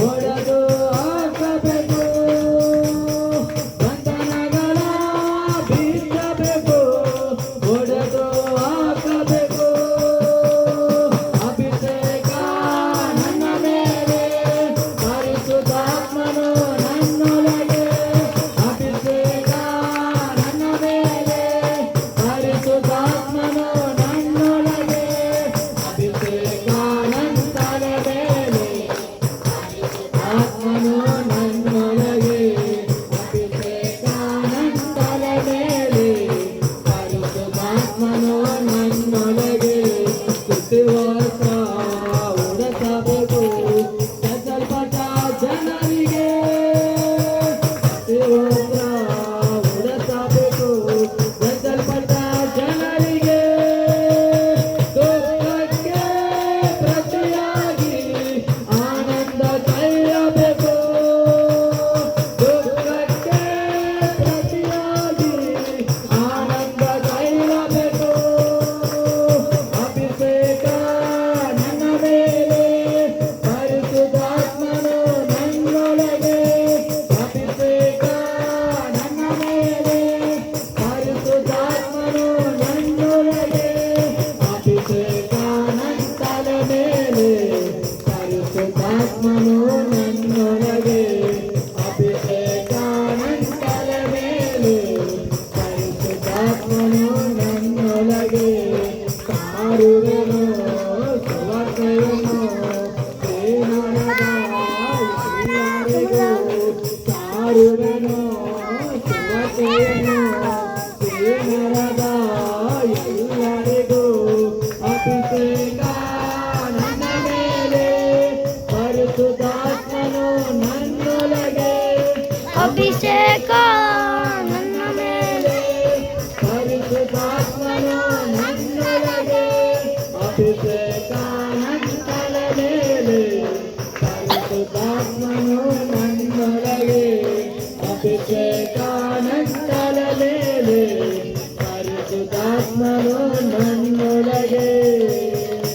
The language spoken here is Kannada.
ಒಡೆದು ಹಾಕಬೇಕು, ಬಂಧನಗಳ ಬಿಚ್ಚಬೇಕು, ಒಡೆದು ಹಾಕಬೇಕು. ಅಭಿಷೇಕ ನನ್ನ ಮೇಲೆ, ಪರಿಶುದ್ಧಾತ್ಮನು ನನ್ನೊಳಗೆ. ಅಭಿಷೇಕ ನನ್ನ ಮೇಲೆ, ಪರಿಶುದ್ಧಾತ್ಮನು ನನ್ನೊಳಗೆ. ಅಭಿಷೇಕ ನನ್ನ ತಲೆ ಮೇಲೆ, ಆತ್ಮನು ನನ್ನೊಳಗೆ. ಅಭಿಷೇಕ ನನ್ನ ತಲೆ ಮೇಲೆ, ಪರಿಶುದ್ಧಾತ್ಮನು ನನ್ನೊಳಗೆ. ಸ್ತುತಿವಸ್ತ್ರ ಉಡಿಸಬೇಕು ಸಲ್ಪಟ ಜನರಿಗೆ, ಸ್ತುತಿವಸ್ತ್ರ ಉಡಿಸಬೇಕು ಸಲ್ಪಟ ಜನರಿಗೆ. ದುಃಖಕ್ಕೆ ಪ್ರತಿಯಾಗಿ ಆನಂದ ಕೈಯಬೇಕು, ದುಃಖಕ್ಕೆ ಪ್ರತಿಯಾಗಿ ಆನಂದ ಕೈಯಬೇಕು. ಅಭಿಷೇಕ ನನ್ನ ಮೇಲೆ, ಪರಿಶುದ್ಧಾತ್ಮನು ನನ್ನೊಳಗೆ. ಅಭಿಷೇಕ ನನ್ನ ಮೇಲೆ, ಪರಿಶುದ್ಧಾತ್ಮನು ನನ್ನೊಳಗೆ. ಅಭಿಷೇಕ ನನ್ನ ತಲೆ ಮೇಲೆ, ಪರಿಶುದ್ಧಾತ್ಮನು ನನ್ನೊಳಗೆ. ಅಭಿಷೇಕ ನನ್ನ ತಲೆ ಮೇಲೆ, ಪರಿಶುದ್ಧಾತ್ಮನು ನನ್ನೊಳಗೆ. ಸಾರುವೆನು ಸುವಾರ್ತೆಯನ್ನು ಪ್ರೇಮದ ಎಲ್ಲರಿಗೂ. ಸಾರುವೆನು ಸುವಾರ್ತೆಯನ್ನು ಪ್ರೇಮದ ಎಲ್ಲರಿಗೂ. ಅಭಿಷೇಕ ನನ್ನ ಮೇಲೆ, ಪರಿಶುದ್ಧಾತ್ಮನು ನನ್ನೊಳಗೆ. ಅಭಿಷೇಕ ನನ್ನ ಮೇಲೆ, ಪರಿಶುದ್ಧಾತ್ಮನು ನನ್ನೊಳಗೆ. ಅಭಿಷೇಕ ನನ್ನ ತಲೆ ಮೇಲೆ, ಪರಿಶುದ್ಧಾತ್ಮನು ನನ್ನೊಳಗೆ. ಅಭಿಷೇಕ ನನ್ನ ತಲೆ ಮೇಲೆ, ಪರಿಶುದ್ಧಾತ್ಮನು ನನ್ನೊಳಗೆ.